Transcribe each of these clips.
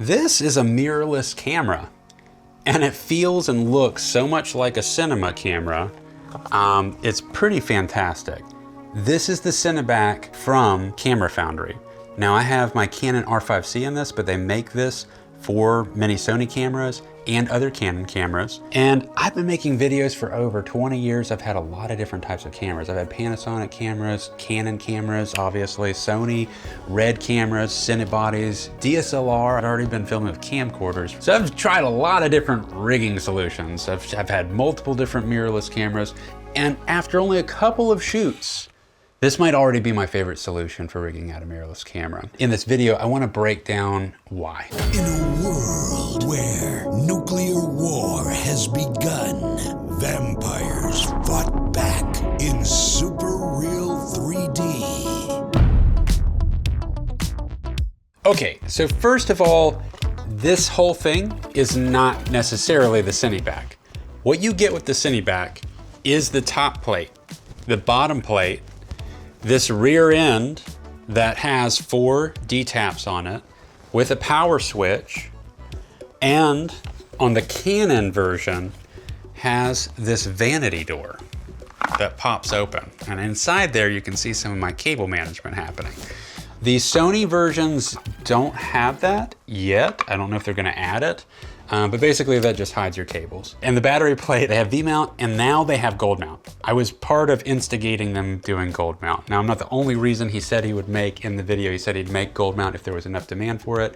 This is a mirrorless camera, and it feels and looks so much like a cinema camera. It's pretty fantastic. This is the Cineback from Camera Foundry. Now I have my Canon R5 C in this, but they make this for many Sony cameras and other Canon cameras. And I've been making videos for over 20 years. I've had a lot of different types of cameras. I've had Panasonic cameras, Canon cameras, obviously, Sony, Red cameras, Cinebodies, DSLR. I've already been filming with camcorders. So I've tried a lot of different rigging solutions. I've had multiple different mirrorless cameras. And after only a couple of shoots, this might already be my favorite solution for rigging out a mirrorless camera. In this video, I want to break down why. In a world where nuclear war has begun, vampires fought back in super real 3D. Okay, so first of all, this whole thing is not necessarily the Cineback. What you get with the Cineback is the top plate, the bottom plate, this rear end that has 4 D-taps on it with a power switch, and on the Canon version has this vanity door that pops open. And inside there you can see some of my cable management happening. The Sony versions don't have that yet. I don't know if they're gonna add it. But basically that just hides your cables. And the battery plate, they have V-mount and now they have gold mount. I was part of instigating them doing gold mount. Now I'm not the only reason he said he would make in the video. He said he'd make gold mount if there was enough demand for it.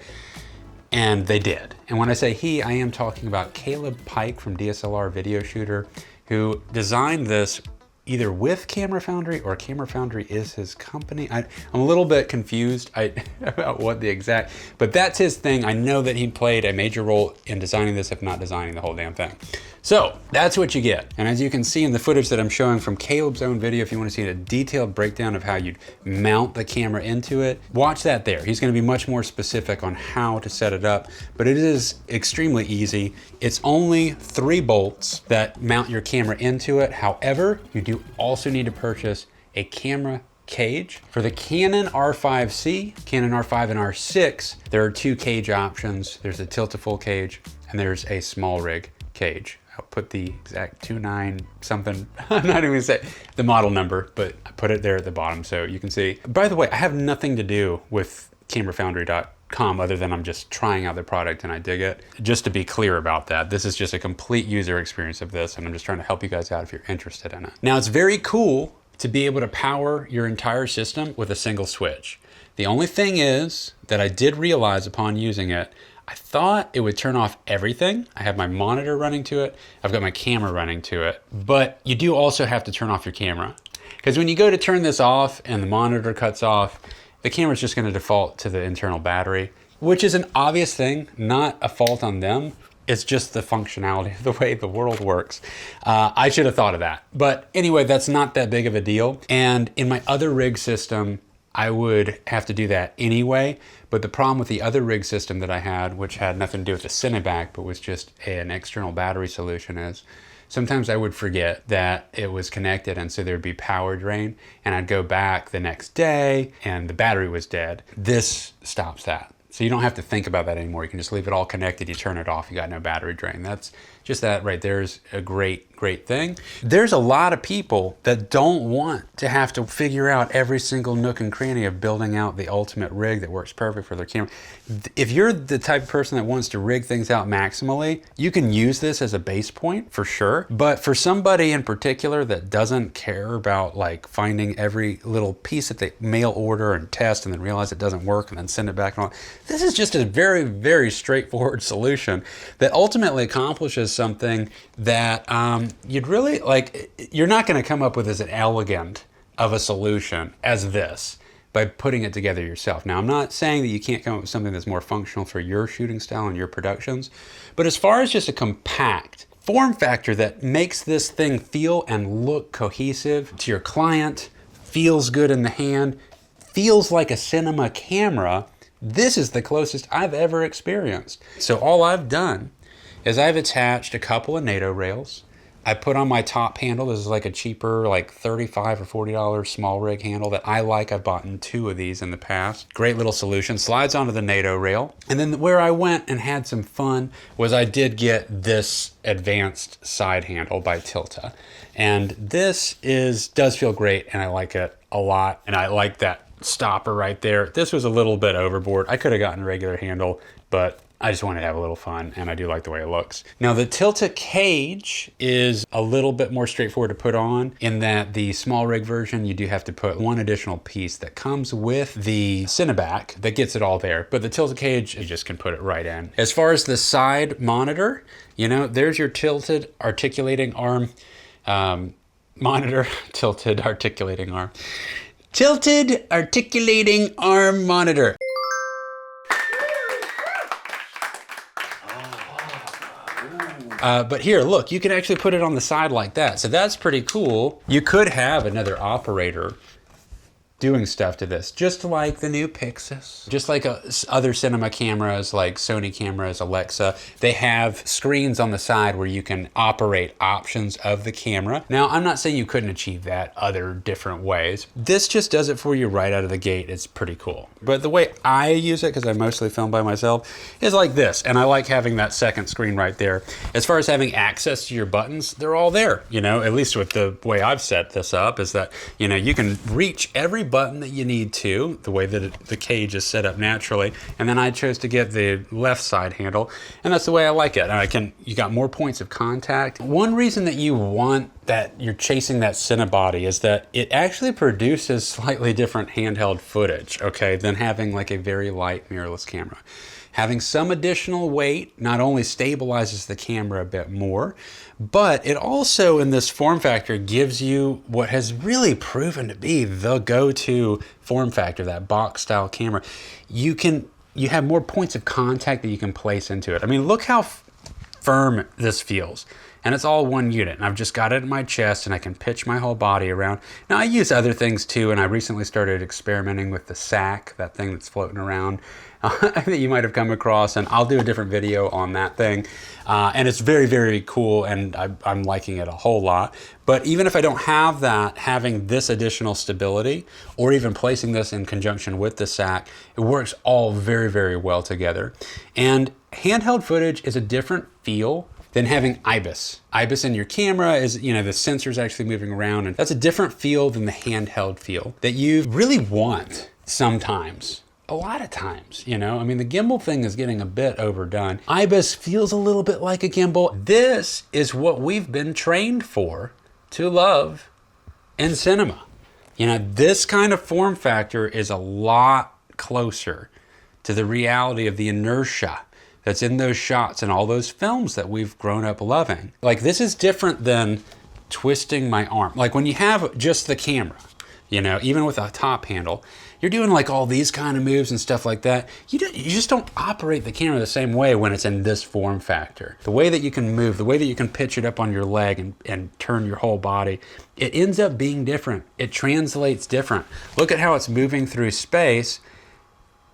And they did. And when I say he, I am talking about Caleb Pike from DSLR Video Shooter, who designed this either with Camera Foundry or Camera Foundry is his company. I'm a little bit confused about what the exact, but that's his thing. I know that he played a major role in designing this, if not designing the whole damn thing. So that's what you get. And as you can see in the footage that I'm showing from Caleb's own video, if you want to see a detailed breakdown of how you'd mount the camera into it, watch that there. He's going to be much more specific on how to set it up, but it is extremely easy. It's only 3 bolts that mount your camera into it. However, you do also need to purchase a camera cage. For the Canon R5 C, Canon R5 and R6, there are 2 cage options. There's a Tilta full cage and there's a small rig cage. I'll put the exact 29 something, I'm not even gonna say the model number, but I put it there at the bottom so you can see. By the way, I have nothing to do with camerafoundry.com other than I'm just trying out the product and I dig it. Just to be clear about that, this is just a complete user experience of this and I'm just trying to help you guys out if you're interested in it. Now it's very cool to be able to power your entire system with a single switch. The only thing is that I did realize upon using it, I thought it would turn off everything. I have my monitor running to it. I've got my camera running to it, but you do also have to turn off your camera. Because when you go to turn this off and the monitor cuts off, the camera's just gonna default to the internal battery, which is an obvious thing, not a fault on them. It's just the functionality of the way the world works. I should have thought of that. But anyway, that's not that big of a deal. And in my other rig system, I would have to do that anyway. But the problem with the other rig system that I had, which had nothing to do with the Cineback, but was just an external battery solution, is sometimes I would forget that it was connected and so there'd be power drain and I'd go back the next day and the battery was dead. This stops that. So you don't have to think about that anymore. You can just leave it all connected. You turn it off, you got no battery drain. That's just that right there is a great thing. There's a lot of people that don't want to have to figure out every single nook and cranny of building out the ultimate rig that works perfect for their camera. If you're the type of person that wants to rig things out maximally, you can use this as a base point for sure. But for somebody in particular that doesn't care about like finding every little piece that they mail order and test and then realize it doesn't work and then send it back and all, this is just a very straightforward solution that ultimately accomplishes something that you'd really like. You're not going to come up with as elegant of a solution as this by putting it together yourself. Now, I'm not saying that you can't come up with something that's more functional for your shooting style and your productions, but as far as just a compact form factor that makes this thing feel and look cohesive to your client, feels good in the hand, feels like a cinema camera, this is the closest I've ever experienced. So all I've done is I've attached a couple of NATO rails. I put on my top handle. This is like a cheaper, like $35 or $40 small rig handle that I like. I've bought in 2 of these in the past. Great little solution. Slides onto the NATO rail. And then where I went and had some fun was I did get this advanced side handle by Tilta. And this does feel great, and I like it a lot. And I like that stopper right there. This was a little bit overboard. I could have gotten a regular handle, but I just wanted to have a little fun, and I do like the way it looks. Now, the Tilta cage is a little bit more straightforward to put on, in that the small rig version, you do have to put one additional piece that comes with the Cineback that gets it all there. But the Tilta cage, you just can put it right in. As far as the side monitor, you know, there's your tilted articulating arm monitor. Tilted articulating arm. Tilted articulating arm monitor. But here, look, you can actually put it on the side like that. So that's pretty cool. You could have another operator doing stuff to this, just like the new Pixis, just like other cinema cameras like Sony Cameras, Alexa. They have screens on the side where you can operate options of the camera. Now, I'm not saying you couldn't achieve that other different ways. This just does it for you right out of the gate. It's pretty cool. But the way I use it, because I mostly film by myself, is like this. And I like having that second screen right there. As far as having access to your buttons, they're all there. You know, at least with the way I've set this up, is that, you know, you can reach every button that you need to, the way that the cage is set up naturally. And then I chose to get the left side handle, and that's the way I like it. And you got more points of contact. One reason that you want that, you're chasing that cinebody, is that it actually produces slightly different handheld footage, okay, than having like a very light mirrorless camera. Having some additional weight not only stabilizes the camera a bit more, but it also, in this form factor, gives you what has really proven to be the go-to form factor, that box style camera. You have more points of contact that you can place into it. I mean, look how firm this feels. And it's all one unit, and I've just got it in my chest, and I can pitch my whole body around. Now, I use other things too, and I recently started experimenting with the sack, that thing that's floating around that you might have come across, and I'll do a different video on that thing. And it's very, very cool, and I'm liking it a whole lot. But even if I don't have that, having this additional stability, or even placing this in conjunction with the sack, it works all very, very well together. And handheld footage is a different feel than having IBIS. IBIS in your camera is, you know, the sensor's actually moving around, and that's a different feel than the handheld feel that you really want sometimes. A lot of times, you know, I mean, the gimbal thing is getting a bit overdone. IBIS feels a little bit like a gimbal. This is what we've been trained for to love in cinema. You know, this kind of form factor is a lot closer to the reality of the inertia that's in those shots and all those films that we've grown up loving. Like, this is different than twisting my arm. Like, when you have just the camera, you know, even with a top handle, you're doing like all these kind of moves and stuff like that. You just don't operate the camera the same way when it's in this form factor. The way that you can move, the way that you can pitch it up on your leg and turn your whole body, it ends up being different. It translates different. Look at how it's moving through space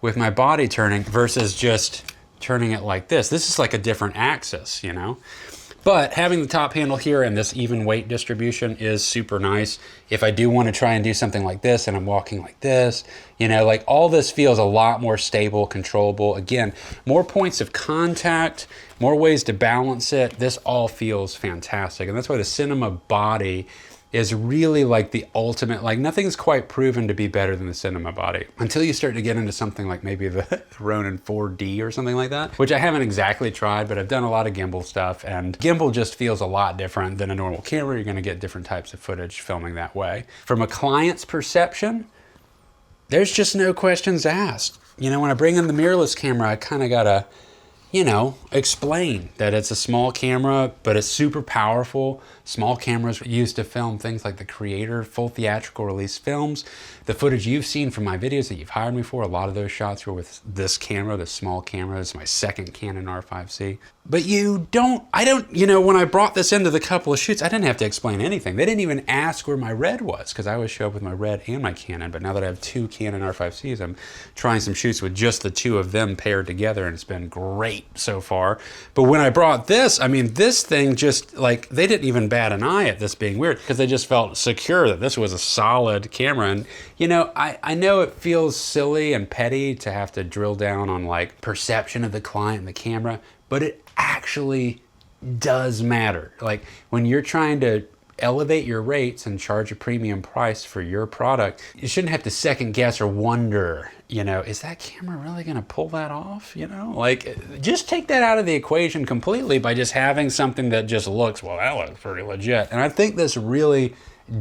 with my body turning versus just turning it like this. This is like a different axis, you know? But having the top handle here and this even weight distribution is super nice. If I do want to try and do something like this and I'm walking like this, you know, like all this feels a lot more stable, controllable. Again, more points of contact, more ways to balance it. This all feels fantastic. And that's why the cinema body is really like the ultimate, like nothing's quite proven to be better than the cinema body until you start to get into something like maybe the Ronin 4D or something like that, which I haven't exactly tried, but I've done a lot of gimbal stuff, and gimbal just feels a lot different than a normal camera. You're gonna get different types of footage filming that way. From a client's perception, there's just no questions asked. You know, when I bring in the mirrorless camera, I kind of gotta, you know, explain that it's a small camera, but it's super powerful. Small cameras are used to film things like the Creator full theatrical release films. The footage you've seen from my videos that you've hired me for, a lot of those shots were with this camera, this small camera. It's my second Canon R5 C. But you know, when I brought this into the couple of shoots, I didn't have to explain anything. They didn't even ask where my red was, because I always show up with my red and my Canon. But now that I have two Canon R5 Cs, I'm trying some shoots with just the two of them paired together, and it's been great. great so far. But when I brought this, I mean, this thing just like, they didn't even bat an eye at this being weird because they just felt secure that this was a solid camera. And you know, I know it feels silly and petty to have to drill down on like perception of the client and the camera, but it actually does matter. Like when you're trying to elevate your rates and charge a premium price for your product, you shouldn't have to second guess or wonder, you know, is that camera really going to pull that off? You know, like just take that out of the equation completely by just having something that just looks, well, that looks pretty legit. And I think this really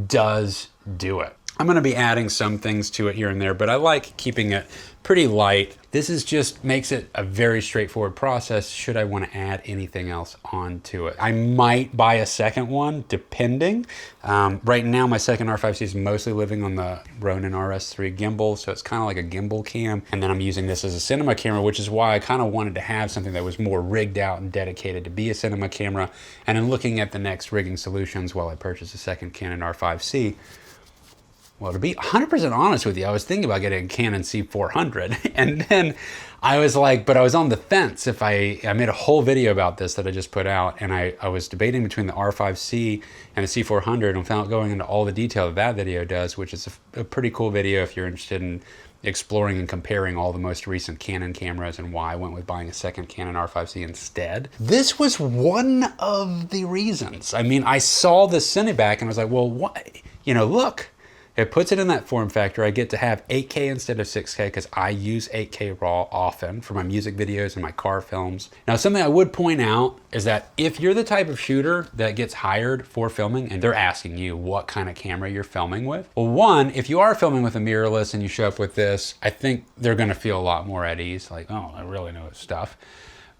does do it. I'm going to be adding some things to it here and there, but I like keeping it pretty light. This is just makes it a very straightforward process should I want to add anything else onto it. I might buy a second one depending. Right now my second R5 C is mostly living on the Ronin RS3 gimbal, so it's kind of like a gimbal cam. And then I'm using this as a cinema camera, which is why I kind of wanted to have something that was more rigged out and dedicated to be a cinema camera. And in looking at the next rigging solutions while I purchase a second Canon R5 C, well, to be 100% honest with you, I was thinking about getting a Canon C400, and then I was like, but I was on the fence. If I made a whole video about this that I just put out, and I was debating between the R5 C and the C400, and without going into all the detail that video does, which is a pretty cool video if you're interested in exploring and comparing all the most recent Canon cameras and why I went with buying a second Canon R5 C instead. This was one of the reasons. I mean, I saw the Cineback and I was like, well, what? You know, look. It puts it in that form factor. I get to have 8K instead of 6K because I use 8K RAW often for my music videos and my car films. Now, something I would point out is that if you're the type of shooter that gets hired for filming and they're asking you what kind of camera you're filming with, well, one, if you are filming with a mirrorless and you show up with this, I think they're gonna feel a lot more at ease, like, oh, I really know his stuff.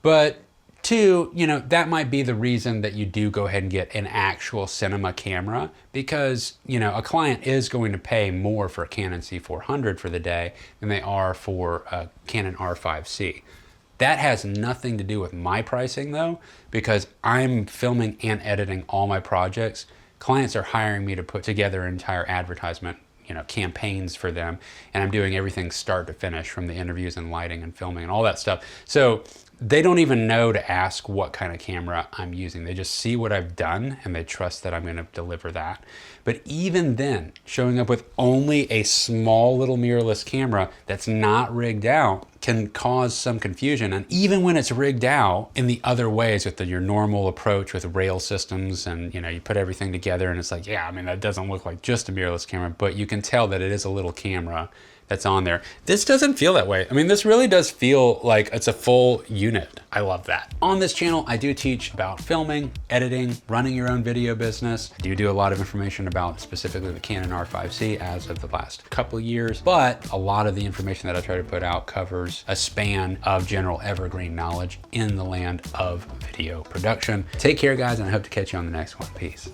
But two, you know, that might be the reason that you do go ahead and get an actual cinema camera because, you know, a client is going to pay more for a Canon C400 for the day than they are for a Canon R5 C. That has nothing to do with my pricing though, because I'm filming and editing all my projects. Clients are hiring me to put together an entire advertisement, you know, campaigns for them, and I'm doing everything start to finish from the interviews and lighting and filming and all that stuff. So they don't even know to ask what kind of camera I'm using. They just see what I've done and they trust that I'm gonna deliver that. But even then, showing up with only a small little mirrorless camera that's not rigged out can cause some confusion. And even when it's rigged out in the other ways with your normal approach with rail systems and, you know, you put everything together and it's like, yeah, I mean, that doesn't look like just a mirrorless camera, but you can tell that it is a little camera that's on there. This doesn't feel that way. I mean, this really does feel like it's a full unit. I love that. On this channel, I do teach about filming, editing, running your own video business. I do a lot of information about specifically the Canon R5 C as of the last couple years, but a lot of the information that I try to put out covers a span of general evergreen knowledge in the land of video production. Take care, guys, and I hope to catch you on the next one. Peace.